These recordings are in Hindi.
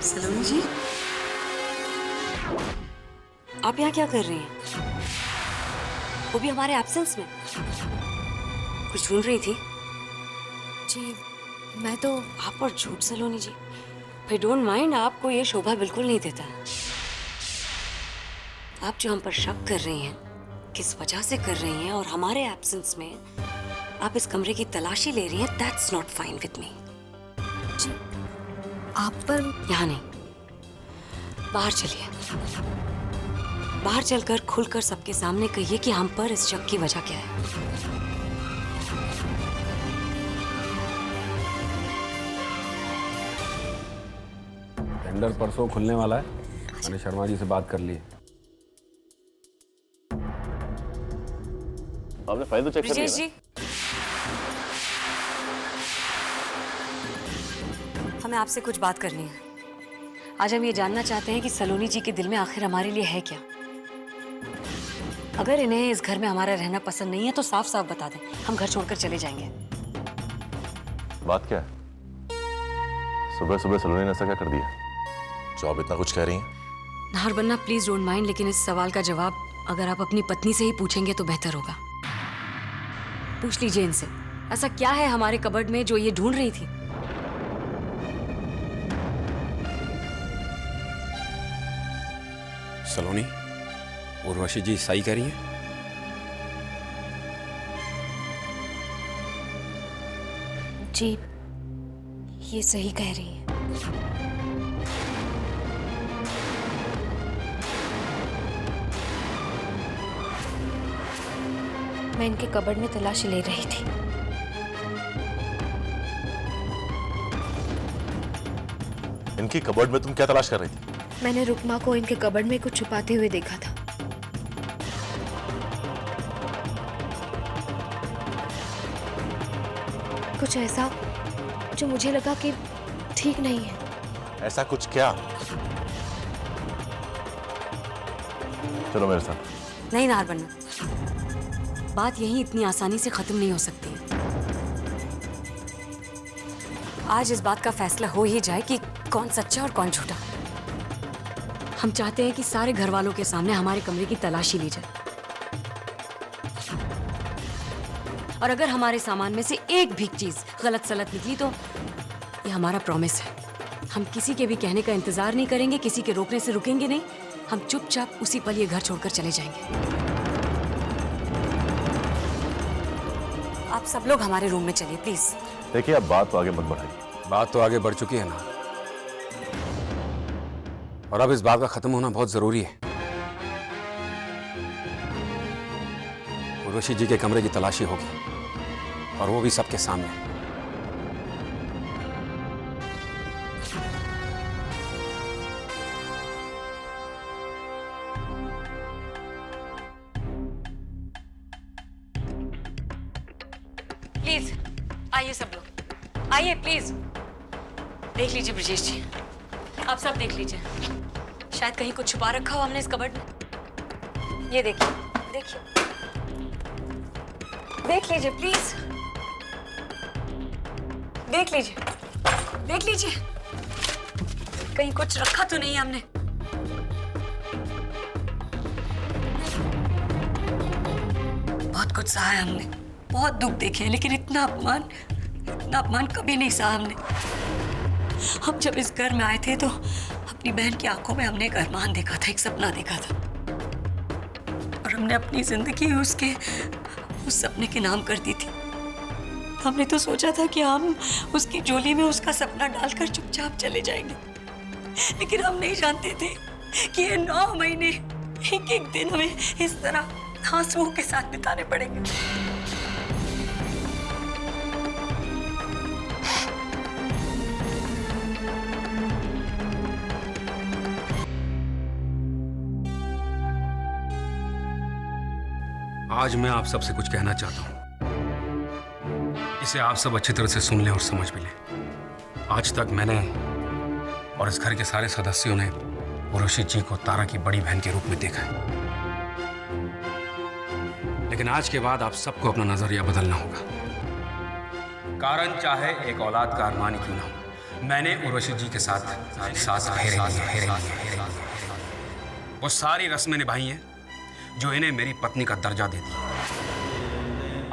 सलोनी जी, आप यहाँ क्या कर रही हैं? वो भी हमारे एब्सेंस में। कुछ ढूंढ रही थी? जी मैं तो आप पर झूठ सलोनी जी। आई डोंट माइंड, आपको ये शोभा बिल्कुल नहीं देता। आप जो हम पर शक कर रही हैं, किस वजह से कर रही हैं और हमारे एब्सेंस में आप इस कमरे की तलाशी ले रही हैं, that's not fine with me. जी आप पर यहाँ नहीं, बाहर चलिए। बाहर चलकर खुलकर सबके सामने कहिए कि हम पर इस शक की वजह क्या है। टेंडर परसों खुलने वाला है। मैंने शर्मा जी से बात कर ली है। आपने फाइल तो चेक कर ब्रिजेश लिया जी, हमें आपसे कुछ बात करनी है। आज हम ये जानना चाहते हैं कि सलोनी जी के दिल में आखिर हमारे लिए है क्या। अगर इन्हें इस घर में हमारा रहना पसंद नहीं है तो साफ साफ बता दें, हम घर छोड़कर चले जाएंगे। ना? बात क्या है? सुबह सुबह सलोनी ने ऐसा क्या कर दिया जो आप इतना कुछ कह रही हैं? नाहर बन्ना, प्लीज डोंट माइंड, लेकिन इस सवाल का जवाब अगर आप अपनी पत्नी से ही पूछेंगे तो बेहतर होगा। पूछ लीजिए इनसे, ऐसा क्या है हमारे कबर्ड में जो ये ढूंढ रही थी। सलोनी, उर्वशी जी सही कह रही हैं? जी ये सही कह रही है। मैं इनके कबर्ड में तलाशी ले रही थी। इनकी कबर्ड में तुम क्या तलाश कर रही थी? मैंने रुकमा को इनके कबर्ड में कुछ छुपाते हुए देखा था। कुछ ऐसा जो मुझे लगा कि ठीक नहीं है। ऐसा कुछ क्या? चलो मेरे साथ। नहीं नाहर बन्ना, बात यही इतनी आसानी से खत्म नहीं हो सकती। आज इस बात का फैसला हो ही जाए कि कौन सच्चा और कौन झूठा। हम चाहते हैं कि सारे घर वालों के सामने हमारे कमरे की तलाशी ली जाए, और अगर हमारे सामान में से एक भी चीज गलत सलत निकली तो ये हमारा प्रॉमिस है, हम किसी के भी कहने का इंतजार नहीं करेंगे, किसी के रोकने से रुकेंगे नहीं। हम चुपचाप उसी पल ये घर छोड़कर चले जाएंगे। आप सब लोग हमारे रूम में चलिए प्लीज। देखिए, अब बात तो आगे मत बढ़ाइए। बात तो आगे बढ़ चुकी है ना, और अब इस बात का खत्म होना बहुत जरूरी है। उर्वशी जी के कमरे की तलाशी होगी, और वो भी सबके सामने। प्लीज आइए सब लोग, आइए प्लीज। देख लीजिए ब्रिजेश जी, आप सब देख लीजिए, शायद कहीं कुछ छुपा रखा हो हमने इस कबर्ड में। ये देखिए, देखिए, देख लीजिए प्लीज, देख लीजिए, देख लीजिए, कहीं कुछ रखा तो नहीं हमने। बहुत कुछ सहा है हमने, बहुत दुख देखे हैं, लेकिन इतना अपमान कभी नहीं सहा हमने। हम जब इस घर में आए थे तो अपनी बहन की आंखों में हमने एक अरमान देखा था, एक सपना देखा था, और हमने अपनी जिंदगी उसके उस सपने के नाम कर दी थी। हमने तो सोचा था कि हम उसकी झोली में उसका सपना डालकर चुपचाप चले जाएंगे, लेकिन हम नहीं जानते थे कि ये 9 महीने एक एक दिन हमें इस तरह आंसुओं के साथ बिताने पड़ेंगे। आज मैं आप सबसे कुछ कहना चाहता हूं, इसे आप सब अच्छी तरह से सुन लें और समझ भी लें। आज तक मैंने और इस घर के सारे सदस्यों ने उर्वशी जी को तारा की बड़ी बहन के रूप में देखा है, लेकिन आज के बाद आप सबको अपना नजरिया बदलना होगा। कारण चाहे एक औलाद का अरमान ही क्यों ना हो, मैंने उर्वशी जी के साथ साथ फेरे लिए। वो सारी रस्में निभाई हैं जो इन्हें मेरी पत्नी का दर्जा देती है।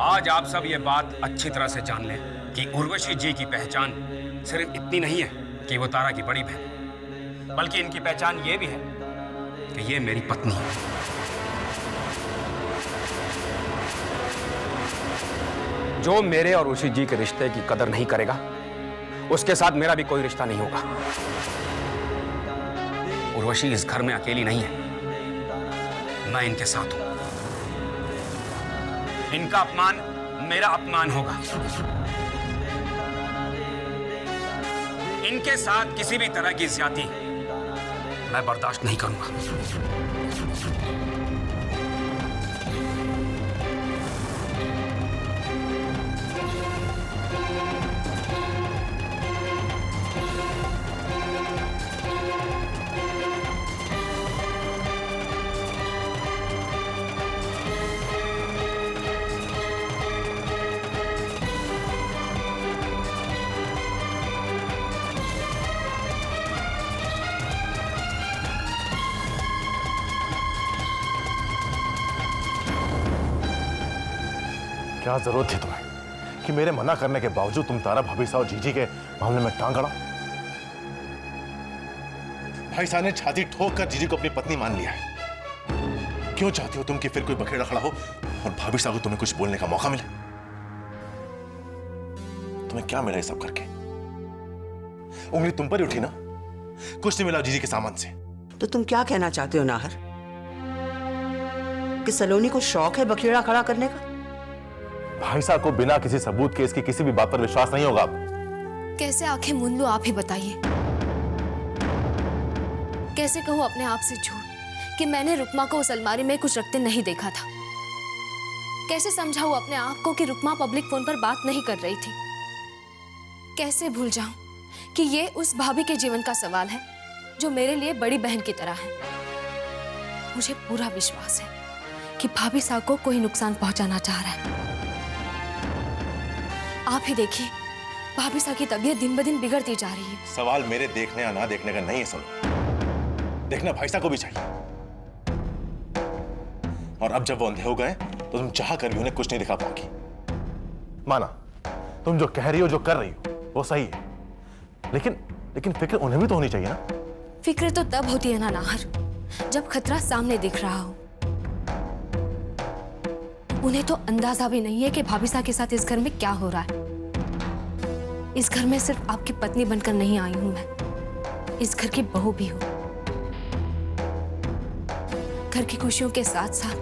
आज आप सब ये बात अच्छी तरह से जान लें कि उर्वशी जी की पहचान सिर्फ इतनी नहीं है कि वो तारा की बड़ी बहन, बल्कि इनकी पहचान ये भी है कि ये मेरी पत्नी है। जो मेरे और उर्वशी जी के रिश्ते की कदर नहीं करेगा उसके साथ मेरा भी कोई रिश्ता नहीं होगा। उर्वशी इस घर में अकेली नहीं है, मैं इनके साथ हूं। इनका अपमान मेरा अपमान होगा। इनके साथ किसी भी तरह की ज्यादती मैं बर्दाश्त नहीं करूंगा। क्या जरूरत थी तुम्हें कि मेरे मना करने के बावजूद तुम तारा, भाभी साहब और जीजी के मामले में टांग अड़ा? भाई साहब ने छाती ठोक कर जीजी को अपनी पत्नी मान लिया है। क्यों चाहती हो तुम कि फिर कोई बखेड़ा खड़ा हो और भाभी साहब को तुम्हें कुछ बोलने का मौका मिले? तुम्हें क्या मिला ये सब करके? उंगली तुम पर ही उठी ना, कुछ नहीं मिला जीजी के सामान से। तो तुम क्या कहना चाहते हो नाहर? कि सलोनी को शौक है बखेड़ा खड़ा करने का? भाई साहब को बिना किसी सबूत के इसकी किसी भी बात पर विश्वास नहीं होगा। कैसे आंखें मूंद लो, आप ही बताइए। कैसे कहूं अपने आप से झूठ कि मैंने रुकमा को उस अलमारी में कुछ रखते नहीं देखा था? कैसे समझाऊं अपने आप को कि रुकमा पब्लिक फोन पर बात नहीं कर रही थी? कैसे भूल जाऊं कि ये उस भाभी के जीवन का सवाल है जो मेरे लिए बड़ी बहन की तरह है। मुझे पूरा विश्वास है कि भाभी साहब को कोई नुकसान पहुंचाना चाह रहा है। आप ही देखिए, भाभी साहब की तबीयत दिन ब दिन बिगड़ती जा रही है। सवाल मेरे देखने या ना देखने का नहीं है सलोनी, देखना भाई साहब को भी चाहिए। और अब जब वो अंधे हो गए तो तुम चाह कर भी उन्हें कुछ नहीं दिखा पाओगी। माना तुम जो कह रही हो, जो कर रही हो वो सही है, लेकिन फिक्र उन्हें भी तो होनी चाहिए ना। फिक्र तो तब होती है ना नाहर, जब खतरा सामने दिख रहा हो। उन्हें तो अंदाजा भी नहीं है कि भाभी साहब के साथ इस घर में क्या हो रहा है। इस घर में सिर्फ आपकी पत्नी बनकर नहीं आई हूं मैं, इस घर की बहू भी हूं। घर की खुशियों के साथ साथ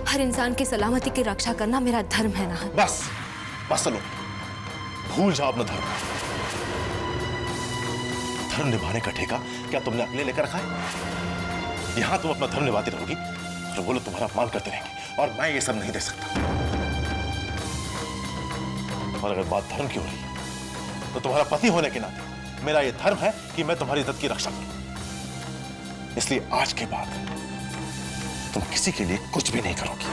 हर इंसान की सलामती की रक्षा करना मेरा धर्म है ना। बस चलो, भूल जाओ अपना धर्म। धर्म निभाने का ठेका क्या तुमने अपने लेकर रखा है? यहां तुम अपना धर्म निभाती रहोगी और वो लोग तुम्हारा अपमान करते रहेंगे, और मैं ये सब नहीं देख सकता। और अगर बात धर्म की हो रही है तो तुम्हारा पति होने के नाते मेरा यह धर्म है कि मैं तुम्हारी इज्जत की रक्षा करूं। इसलिए आज के बाद तुम किसी के लिए कुछ भी नहीं करोगी।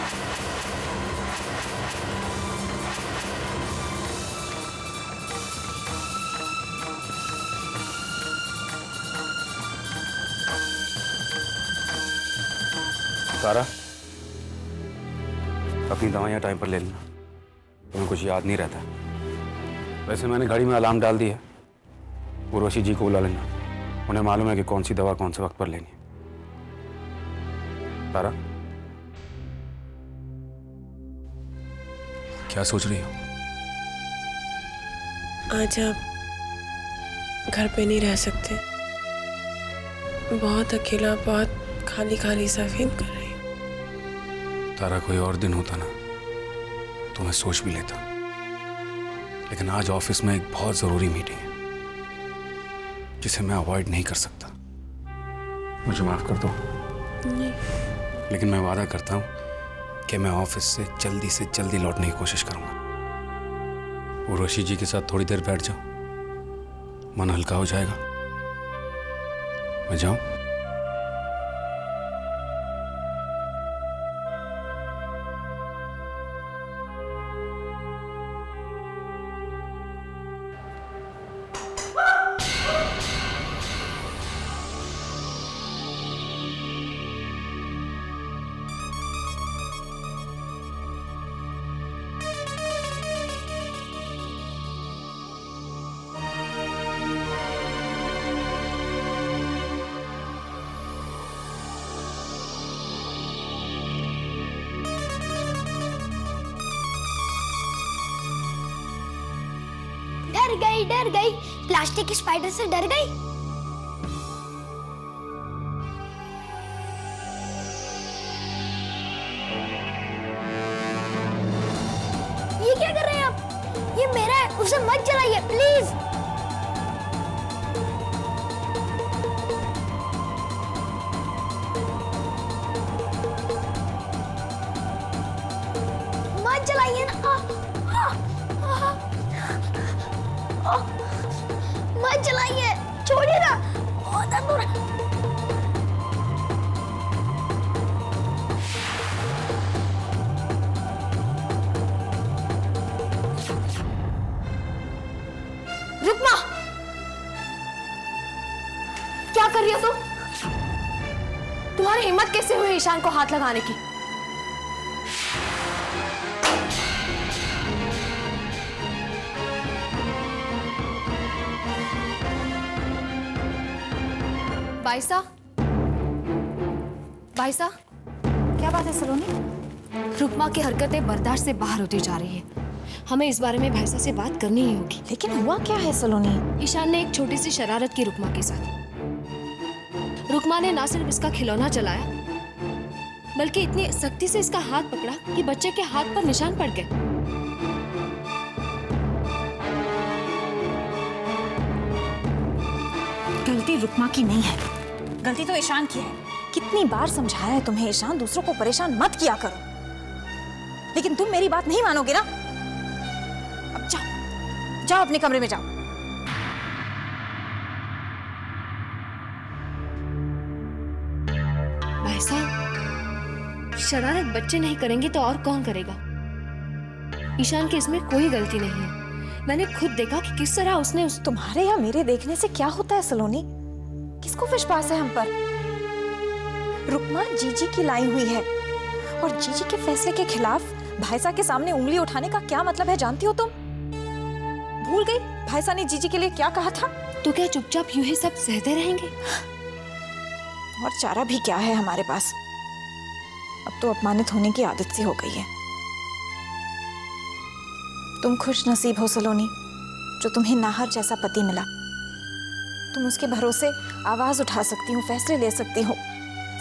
तारा, अपनी दवाइयाँ टाइम पर ले लेना, तुम्हें कुछ याद नहीं रहता। वैसे मैंने घड़ी में अलार्म डाल दिया। उर्वशी जी को बुला लेना, उन्हें मालूम है कि कौन सी दवा कौन से वक्त पर लेनी है। तारा, क्या सोच रही हो? आज आप घर पे नहीं रह सकते। बहुत अकेला, बहुत खाली खाली सा फील कर रही हूँ। तारा, कोई और दिन होता ना तो मैं सोच भी लेता, लेकिन आज ऑफिस में एक बहुत जरूरी मीटिंग है जिसे मैं अवॉइड नहीं कर सकता। मुझे माफ कर दो। नहीं। लेकिन मैं वादा करता हूँ कि मैं ऑफिस से जल्दी लौटने की कोशिश करूंगा। उर्वशी जी के साथ थोड़ी देर बैठ जाओ, मन हल्का हो जाएगा। मैं जाऊं? डर गई। प्लास्टिक की स्पाइडर से डर गई। ये क्या कर रहे हैं आप? ये मेरा है, उसे मत जलाइए प्लीज। मत जलाइए ना। मत जलाइए, छोड़िए ना। दर्द हो रहा। रुकमा, क्या कर रही हो तुम? तुम्हारी हिम्मत कैसे हुई ईशान को हाथ लगाने की? बाइसा, बाइसा, क्या बात है सलोनी? रुकमा की हरकतें बर्दाश्त से बाहर होती जा रही है। हमें इस बारे में भाईसा से बात करनी ही होगी। लेकिन हुआ क्या है सलोनी? ईशान ने एक छोटी सी शरारत की रुकमा के साथ। रुकमा ने ना सिर्फ इसका खिलौना चलाया, बल्कि इतनी सख्ती से इसका हाथ पकड़ा कि बच्चे के हाथ पर निशान पड़ गए। गलती रुकमा की नहीं है, गलती तो ईशान की है। कितनी बार समझाया है तुम्हें ईशान, दूसरों को परेशान मत किया करो, लेकिन तुम मेरी बात नहीं मानोगे ना। अब जाओ, जाओ अपने कमरे में जाओ। भाई साहब, शरारत बच्चे नहीं करेंगे तो और कौन करेगा? ईशान की इसमें कोई गलती नहीं है। मैंने खुद देखा कि किस तरह उसने तुम्हारे या मेरे देखने से क्या होता है सलोनी? किसको विश्वास है हम पर? रुकमा जीजी की लाई हुई है, और जीजी के फैसले के खिलाफ भाईसा के सामने उंगली उठाने का क्या मतलब है जानती हो तुम? भूल गई भाईसा ने जीजी के लिए क्या कहा था? तो क्या चुपचाप यूं ही सब सहते रहेंगे? और चारा भी क्या है हमारे पास? अब तो अपमानित होने की आदत सी हो गई है। तुम खुश नसीब हो सलोनी, जो तुम्हें नाहर जैसा पति मिला। तुम उसके भरोसे आवाज उठा सकती हो, फैसले ले सकती हो,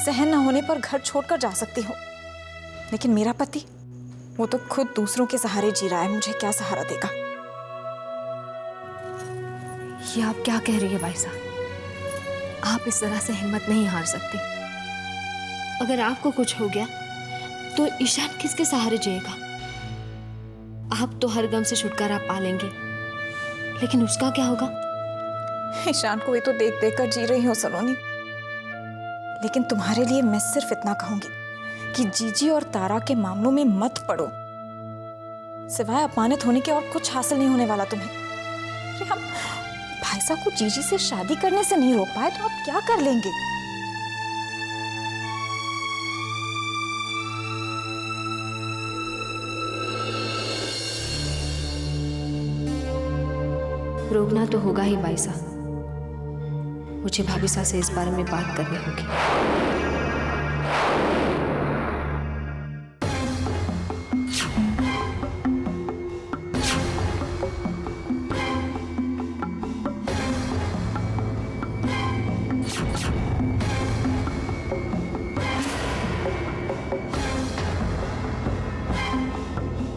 सहन न होने पर घर छोड़कर जा सकती हो। लेकिन मेरा पति, वो तो खुद दूसरों के सहारे जी रहा है, मुझे क्या सहारा देगा? ये आप क्या कह रही है भाई साहब? आप इस तरह से हिम्मत नहीं हार सकती। अगर आपको कुछ हो गया तो ईशान किसके सहारे जिएगा? आप तो हर गम से छुटकारा पा लेंगे, लेकिन उसका क्या होगा? ईशान को भी तो देख देख कर जी रही हो सलोनी। लेकिन तुम्हारे लिए मैं सिर्फ इतना कहूंगी कि जीजी और तारा के मामलों में मत पड़ो। सिवाय अपमानित होने के और कुछ हासिल नहीं होने वाला तुम्हें। अरे हम भाईसा को जीजी से शादी करने से नहीं रोक पाए तो आप क्या कर लेंगे? रोकना तो होगा ही भाईसा। मुझे भाभीसा से इस बारे में बात करनी होगी।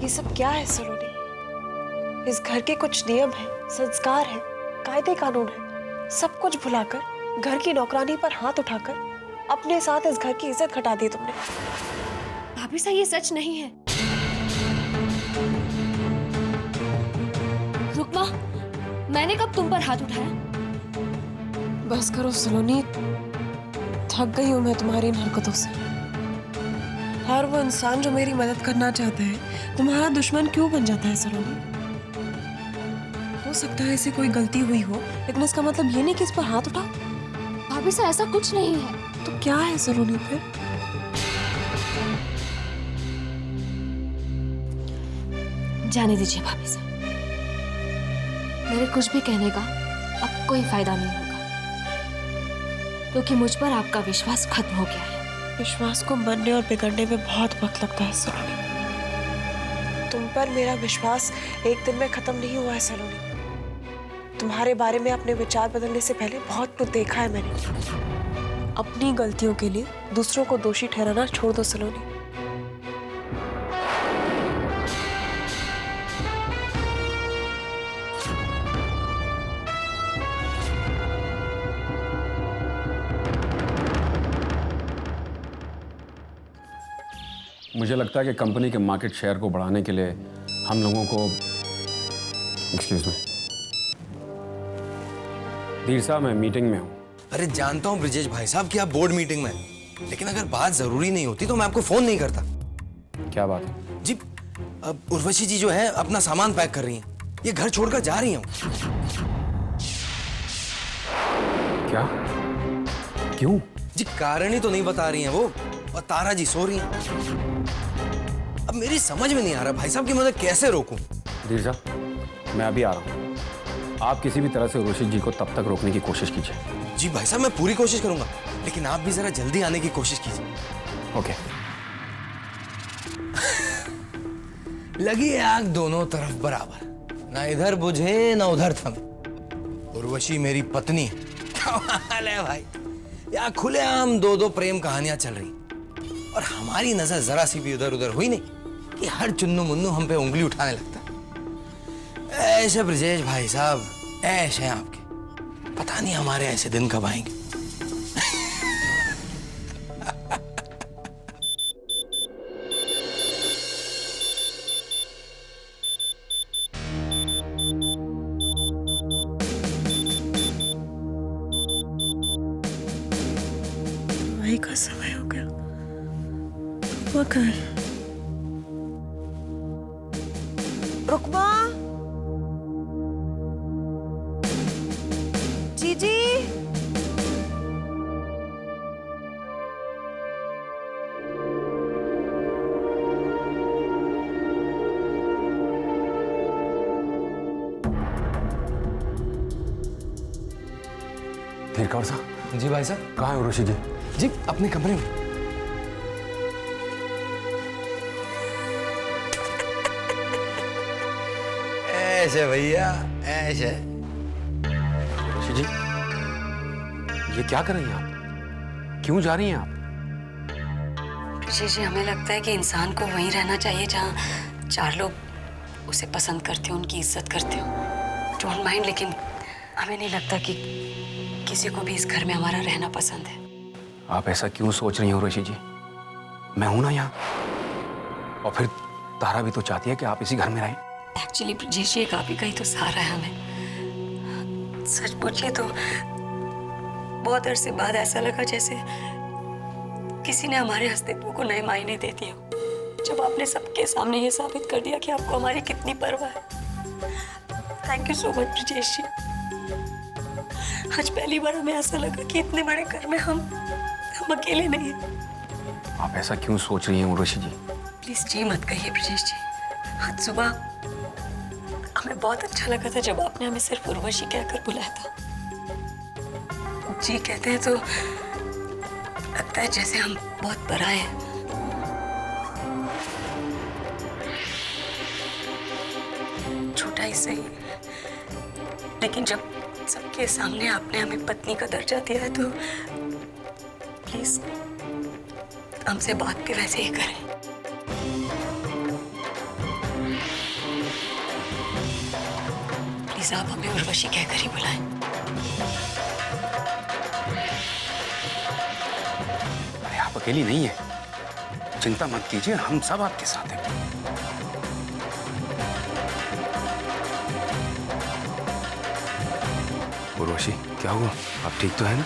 ये सब क्या है सलोनी? इस घर के कुछ नियम हैं, संस्कार हैं, कायदे कानून हैं, सब कुछ भुलाकर घर की नौकरानी पर हाथ उठाकर अपने साथ इस घर की इज्जत घटा दी तुमने। भाभीसा, ये सच नहीं है। रुकमा, मैंने कब तुम पर हाथ उठाया? बस करो सलोनी, थक गई हूं मैं तुम्हारी इन हरकतों से। हर वो इंसान जो मेरी मदद करना चाहता है तुम्हारा दुश्मन क्यों बन जाता है सलोनी? हो सकता है इसे कोई गलती हुई हो, लेकिन इसका मतलब ये नहीं कि इस पर हाथ उठाओ। भाभीसा, ऐसा कुछ नहीं है। तो क्या है सलोनी फिर? जाने दीजिए भाभीसा, मेरे कुछ भी कहने का अब कोई फायदा नहीं होगा, क्योंकि मुझ पर आपका विश्वास खत्म हो गया है। विश्वास को बनने और बिगड़ने में बहुत वक्त लगता है सलोनी। तुम पर मेरा विश्वास एक दिन में खत्म नहीं हुआ है सलोनी। तुम्हारे बारे में अपने विचार बदलने से पहले बहुत कुछ देखा है मैंने। अपनी गलतियों के लिए दूसरों को दोषी ठहराना छोड़ दो सलोनी। मुझे लगता है कि कंपनी के मार्केट शेयर को बढ़ाने के लिए हम लोगों को, एक्सक्यूज मी, धीर साहब मैं मीटिंग में हूँ। अरे जानता हूँ ब्रिजेश भाई साहब कि आप बोर्ड मीटिंग में हैं, लेकिन अगर बात जरूरी नहीं होती तो मैं आपको फोन नहीं करता। क्या बात है? जी अब उर्वशी जी जो है अपना सामान पैक कर रही हैं, ये घर छोड़कर जा रही हैं। क्या? क्यों? जी कारण ही तो नहीं बता रही हैं वो, और तारा जी सो रही हैं। अब मेरी समझ में नहीं आ रहा भाई साहब कि मैं कैसे रोकूं। धीर साहब मैं अभी आ रहा हूँ, आप किसी भी तरह से उर्वशी जी को तब तक रोकने की कोशिश कीजिए। जी भाई साहब मैं पूरी कोशिश करूंगा, लेकिन आप भी जरा जल्दी आने की कोशिश कीजिए। ओके। लगी है आग दोनों तरफ बराबर, ना इधर बुझे ना उधर थमे। उर्वशी मेरी पत्नी है, कमाल है भाई। यहाँ खुलेआम दो प्रेम कहानियां चल रही, और हमारी नजर जरा सी भी उधर उधर हुई नहीं कि हर चुन्नू मुन्नू हम पे उंगली उठाने लगता। ऐसे ब्रजेश भाई साहब, ऐसे हैं आपके, पता नहीं हमारे ऐसे दिन कब आएंगे। वही का समय हो गया। वो कहाँ है? रुकमा, जीजी, धीर कौर साहब। जी भाई साहब। कहाँ है उर्वशी जी? जी अपने कमरे में। ऐसे भैया ऐसे। उर्वशी जी ये क्या कर रही हैं आप? क्यों जा रही हैं आप? जी हमें लगता है कि इंसान को वहीं रहना चाहिए जहाँ चार लोग उसे पसंद करते हो, उनकी इज्जत करते हो। डोंट माइंड, लेकिन हमें नहीं लगता कि किसी को भी इस घर में हमारा रहना पसंद है। आप ऐसा क्यों सोच रही हैं उर्वशी जी? मैं हूं ना यहाँ, और फिर तारा भी तो चाहती है कि आप इसी घर में रहें। एक्चुअली ब्रजेश जी, एक आप ही का ही तो सहारा है हमें। सच पूछिए तो बहुत अरसे बाद ऐसा लगा जैसे किसी ने हमारे अस्तित्व को नए मायने दे दिए, जब आपने सबके सामने ये साबित कर दिया कि आपको हमारी कितनी परवाह है। Thank you so much Brajesh ji. आज पहली बार हमें ऐसा लगा कि इतने बड़े घर में हम अकेले नहीं हैं। आप ऐसा क्यों सोच रही हैं उर्वशी जी? प्लीज जी मत कहिए ब्रजेश जी। आज सुबह हमें बहुत अच्छा लगा था जब आपने हमें सिर्फ उर्वशी कहकर बुलाया था। जी कहते हैं तो लगता है जैसे हम बहुत पराए हैं। छोटा ही सही, लेकिन जब सबके सामने आपने हमें पत्नी का दर्जा दिया है तो प्लीज हमसे बात भी वैसे ही करें। प्लीज आप हमें उर्वशी कहकर ही बुलाएं। अरे आप अकेली नहीं है, चिंता मत कीजिए, हम सब आपके साथ हैं। उर्वशी क्या हुआ? आप ठीक तो है ना?